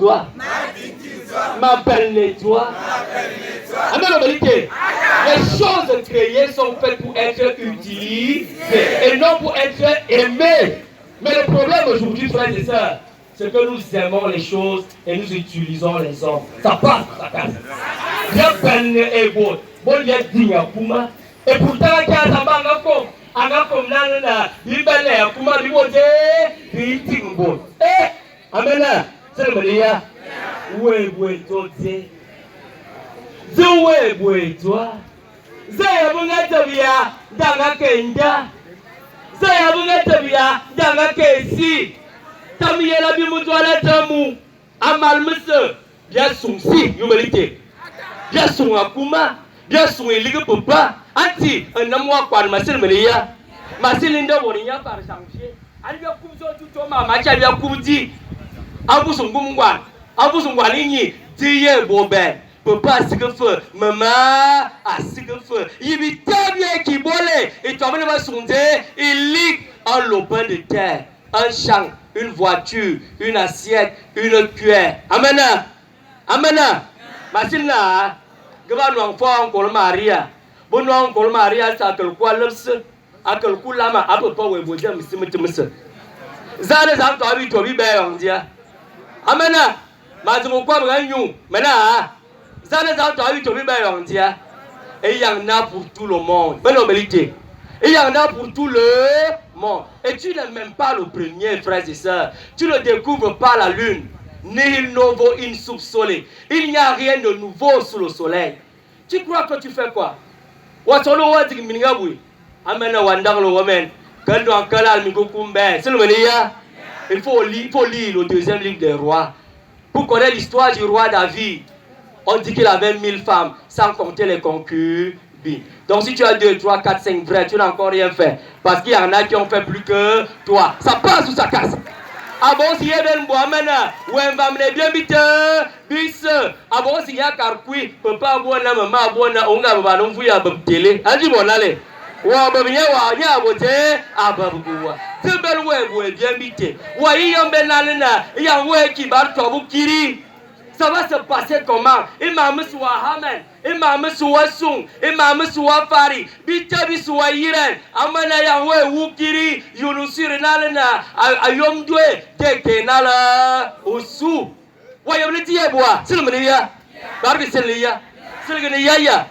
toi. M'appelle nettoie. Amen, la vérité. Les choses créées sont faites pour être utilisées et non pour être aimées. Mais le problème aujourd'hui, frères et sœurs, c'est que nous aimons les choses et nous utilisons les hommes. Ça passe, ça casse. Bien peine et beau. Bon, il y a digne à Kuma. Et pourtant, il y a un banc comme nana, il va aller à Kuma, il va dire, il dit bon. Eh, amen, c'est le meilleur. Ouais, toi. Zoé, toi. Zaya bungatabia, danga kenda. Zaya bungatabia, danga kesi. Tamiela bimutwala tamu. Amal monsieur. Bien son si, humilité. Bien son akuma. Bien son éligue papa. Anti, un amour par ma sœur Maria. Ma cylinder worinya par changer. Alivia kumso tout ma macha via kumdi. Abu son gumwan. Abu son walini. Diye bobe. Papa a ce que fait, maman a ce que fait. Il vit tant bien qu'il volait. Et toi, il va sonder, il lit un lopin de terre, un champ, une voiture, une assiette, une cuillère. Amen. Amen. Machine là, gaba nous enfant encore Maria. Bon nous encore Maria, ça que quoi l'obs, à quel coup lama, à peu près où vous dire, monsieur. Zane zan toi oui toi oui ben on dit. Amen. Mazimo quoi branyon. Maintenant. Et il y en a pour tout le monde. Et il y en a pour tout le monde. Et tu n'es même pas le premier, frères et sœurs. Tu ne découvres pas la lune. Nihil novo in sub sole. Il n'y a rien de nouveau sous le soleil. Tu crois que tu fais quoi? Il faut lire le deuxième livre des rois. Pour connaître l'histoire du roi David. On dit qu'il avait 1000 femmes, sans compter les concubines. Donc si tu as 2, 3, 4, 5 vrais, tu n'as encore rien fait. Parce qu'il y en a qui ont fait plus que toi. Ça passe ou ça casse? Ah bon, si il y a un bois maintenant, ou un va me bien vite, bis. Ah bon, si il y a un carcoui, papa, bonne maman, bonne, on va nous voir à la télé. Allez, bon, allez. Ou à bien, ou à bien, à voter, à babouwa. C'est belle, ouais, bien vite. Ou à y en benalena, il y a un ouais qui va toi, vous kiri. Ça va se passer comment? Imam Soua Hamen, Imam Soua Sung, Imam Soua Fari, Bitabi Soua Yiren, Amana Yahweh Wukiri, Yunusirinalena, Ayomdwe, Tekenala, Osu. Wayamiti Yabwa, Silmania, Barbi Selia, Silgania.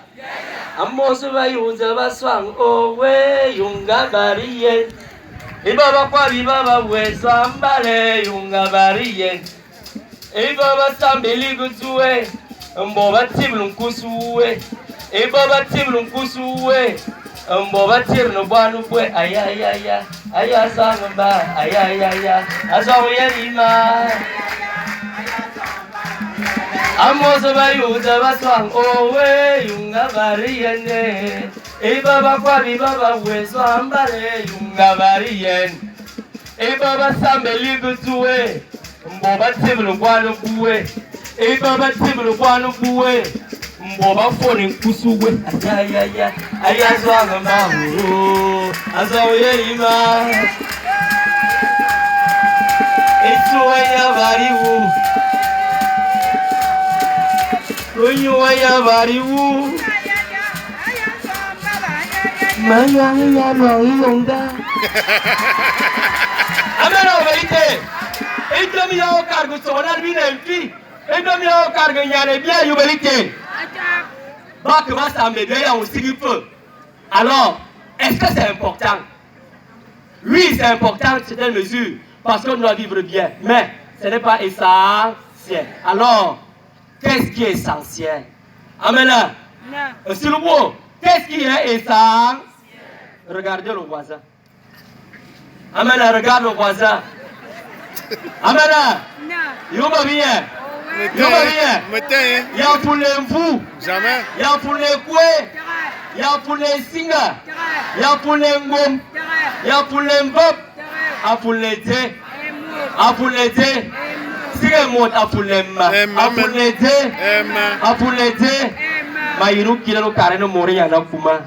Amosava Yuzava Swang, oh, way, Yunga Barien. Ibaba Kwabi Baba, Wesambale, Yunga Barien. Et baba sambeli gutsuwe, mboba tiblu kusuwe. Et baba tiblu kusuwe, mboba tirno banu bwe. Ayayaya, ayasamba, ayayaya, asoyelima. Amoso bayuza baswang owe yunga bariyene. Et baba kwabi baba weso ambale yunga bariyen. Et baba sambeli gutsuwe. Mboba tibulu kwano kuwe. E baba tibulu kwano kuwe. Mboba foni kusuwe. Ayayaya. Ayazwanga mahu. Azoyelima. Isuwe ya bariwu. Kunyuwe ya bariwu. Mayanga ya mayonga. Amen en vérité. Et comme il y a un cargo sur la vie d'un fille, et comme il y a un cargo, il y a des biens, humilité. Donc, comment ça me dit, on s'y peut. Alors, est-ce que c'est important? Oui, c'est important, c'est une mesure, parce qu'on doit vivre bien. Mais, ce n'est pas essentiel. Alors, qu'est-ce qui est essentiel? Amen. C'est le mot. Qu'est-ce qui est essentiel? Regardez le voisin. Amen. Regarde le voisin. Amana, yoma bien. Yoma bien. Il y a pour les fous. Jamais. Il y a pour les coués. Il y a pour les singa. Il y a pour les ngom. Il y a pour les mbop. A pour les thé. A pour les thé. Si les mots a pour les mains. A pour les thé. A pour les thé. Maïrou qui l'a carré mourir à la Kuma.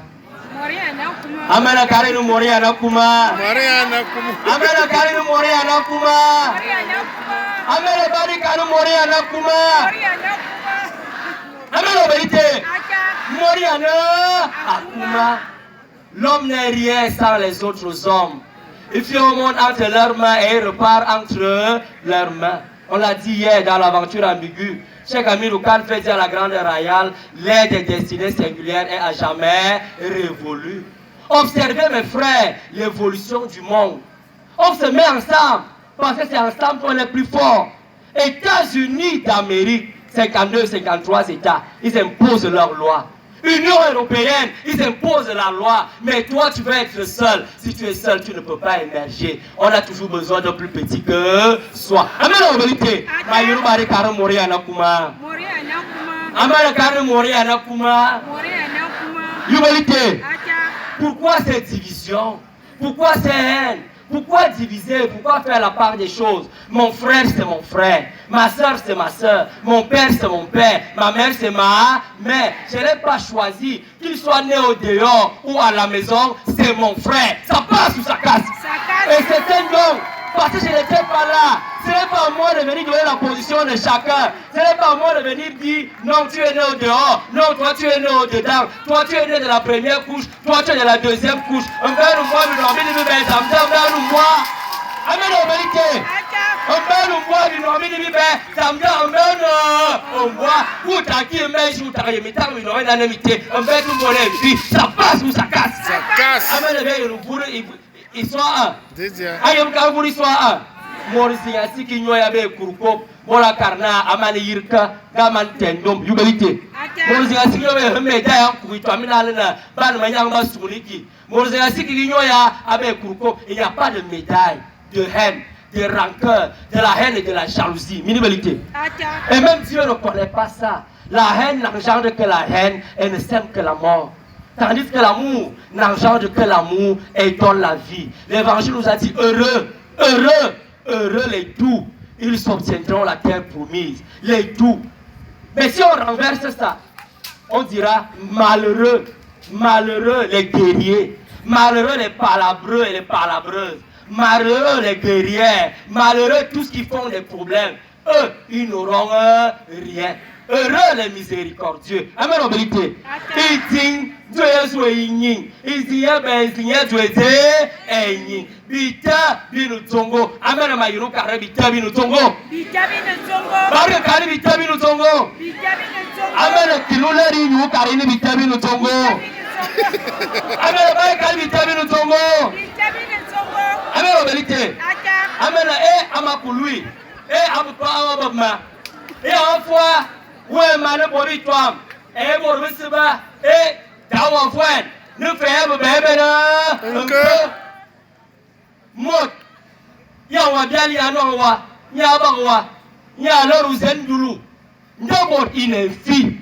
Amena karinu mori anakuma. Amena karinu mori anakuma. Amele bari kanu Moriana Kuma. Amele vérité. Moriana Akuma. L'homme n'est rien sans les autres hommes. Il fait au monde entre leurs mains et il repart entre leurs mains. On l'a dit hier dans l'aventure ambiguë. Cheikh Amirou Khan fait dire à la grande royale, l'aide des destinées singulières est à jamais révolue. Observez mes frères l'évolution du monde. On se met ensemble parce que c'est ensemble qu'on est plus fort. États-Unis d'Amérique, 52, 53 États, ils imposent leurs lois. Union européenne, ils imposent la loi. Mais toi, tu veux être seul. Si tu es seul, tu ne peux pas émerger. On a toujours besoin de plus petit que soi. Amen la vérité. Mayuru bari karo mori anakuma. Amen karo mori anakuma. Vérité. Pourquoi cette division? Pourquoi cette haine? Pourquoi diviser? Pourquoi faire la part des choses? Mon frère, c'est mon frère. Ma soeur, c'est ma soeur. Mon père, c'est mon père. Ma mère, c'est ma mère. Je n'ai pas choisi qu'il soit né au dehors ou à la maison. C'est mon frère. Ça passe ou ça casse? Et c'est un donc. Parce que je n'étais pas là. Ce n'est pas à moi de venir donner la position de chacun. Ce n'est pas à moi de venir dire non, tu es né au dehors. Non, toi tu es né au dedans. Toi tu es né de la première couche. Toi tu es de la deuxième couche. Un verre ou moi, mais non, mais un verre ou moi. Amen la vérité. Un verre ou moi, mais non, mais un verre ou moi. Ou t'as qui un verre ou t'as mis ta mais non, mais un verre ou moi, ça passe ou ça casse? Ça casse. Amen le verre ou pour Histoire 1. Ayam Kabour histoire 1. Morisi Yasiki Nyoya be Kurkop, Mora Karna, Amani Yirka, Gaman Tendom, Yubalite. Morisi Yasiki Nyoya, Medaya, Kuitamina, Ban Mayanga Suniki. Morisi Yasiki Nyoya, Abe Kurkop, il n'y a pas de médaille, de haine, de rancœur, de la haine et de la jalousie. Minimalité. Et même Dieu ne connaît pas ça. La haine n'engendre que la haine et ne sème que la mort. Tandis que l'amour n'engendre que l'amour et donne la vie. L'évangile nous a dit heureux, heureux, heureux les doux. Ils s'obtiendront la terre promise. Les doux. Mais si on renverse ça, on dira malheureux, malheureux les guerriers, malheureux les palabreux et les palabreuses, malheureux les guerrières, malheureux tous qui font des problèmes. Eux, ils n'auront rien. Heureux les miséricordieux. Amen la vérité. Ils disent Dieu est soigné. Ils disent Dieu est Bita binu tongo. Amen ma yuru kare bita binu tongo. Bita binu tongo. Bari kare bita binu tongo. Bita binu tongo. Amen kilolari yuru kare ni bita binu tongo. Amen bari kare bita binu tongo. Bita binu tongo. Amen la vérité. Amen amakului. Abutwa awabama. Afwa ouais mane bori twam bor bisba dawa fwen ne fe bebe na mot ya wa biali ano wa nya bagwa nya loru zendulu ndobot inefi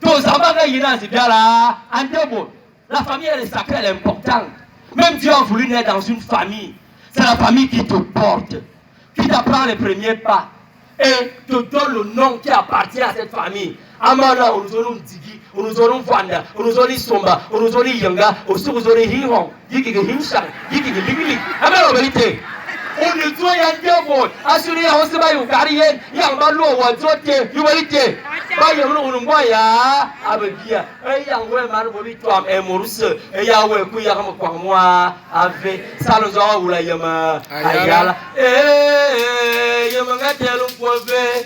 to sabaga yina zidala andobot. La famille elle est sacrée, elle est importante. Même Dieu a voulu naître dans une famille. C'est la famille qui te porte, qui t'apprend les premiers pas et te donne le nom qui appartient à cette famille. Amana, on nous donne Digi, on nous donne Vanda, on nous donne Somba, on nous donne Yanga, on nous donne Hihon, Yiki Hinshan, Yiki Ligili. Amen la vérité. On nous doit y aller, assurer à Oseba Yokarien, Yamalo, Wazote, Yuvalite. Bayamlo, on nous voit ya, Abia, et Yangwe Manoboli, toi, et Morus, et Yahweh, Kuyam, moi, avec Salazar ou la Yama, Ayala, et Yamagatel, on pouvait.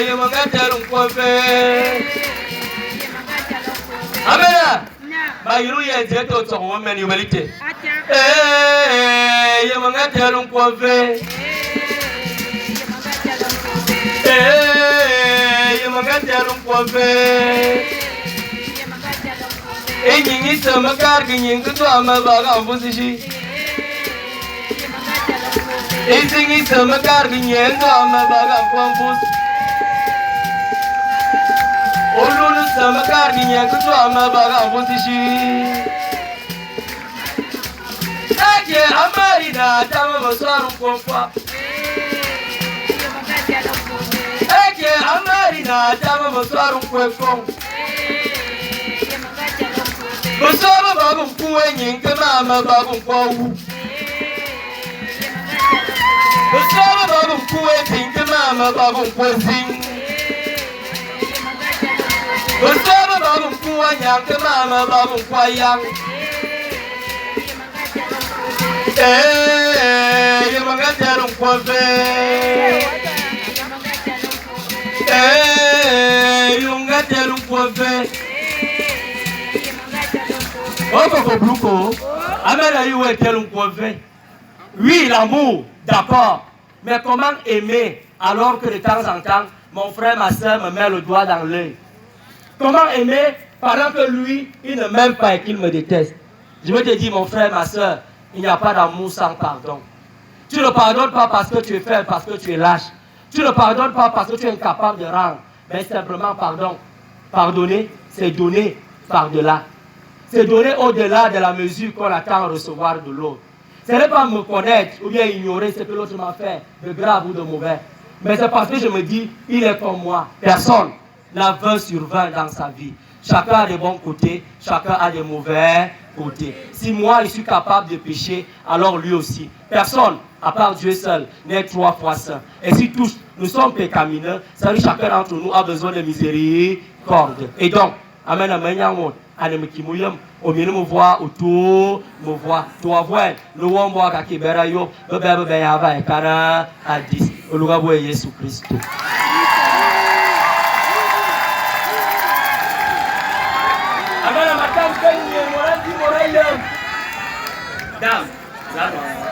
Yamagatel, on pouvait. Amen. Bayuru ya jeto to women humanity. Yamagatel on pouvait. Yamagatel on pouvait. Et Yingi Samakar King to Amabaga opposition. Et Yingi Samakar King to Amabaga Campus. Olu Samakar King to Amabaga opposition. Ake Amarina Tamasaru Compa. Eke Amarina Tamasaru Compa. Bosaba Babu Kuing, Mama Babu Pau. mama babu poising. Bersama babu kuanyang ke mama babu kuayang. Yang mengajar kuafe. Yang mengajar kuafe. Oh koko bluko. Amène où est tel kuafe? Oui, l'amour, d'accord. Mais comment aimer alors que de temps en temps, mon frère, ma soeur me met le doigt dans l'œil? Comment aimer pendant que lui, il ne m'aime pas et qu'il me déteste? Je veux te dire, mon frère, ma soeur, il n'y a pas d'amour sans pardon. Tu ne pardonnes pas parce que tu es faible, parce que tu es lâche. Tu ne pardonnes pas parce que tu es incapable de rendre. Mais simplement pardon. Pardonner, c'est donner par-delà. C'est donner au-delà de la mesure qu'on attend recevoir de l'autre. Ce n'est pas me connaître ou bien ignorer ce que l'autre m'a fait, de grave ou de mauvais. Mais c'est parce que je me dis, il est comme moi. Personne n'a 20 sur 20 dans sa vie. Chacun a des bons côtés, chacun a des mauvais côtés. Si moi, je suis capable de pécher, alors lui aussi. Personne, à part Dieu seul, n'est 3 fois saint. Et si tous nous sommes pécamineux, ça veut dire que chacun d'entre nous a besoin de miséricorde. Et donc, amen, amen, amen. Anemikimuyam, au milieu me voit autour, me voit, toi voir, le wombo à Kibera yo, le bébé Bayava et Kana à 10, au Lugabo et Jésus Christ. Amen, madame, dame,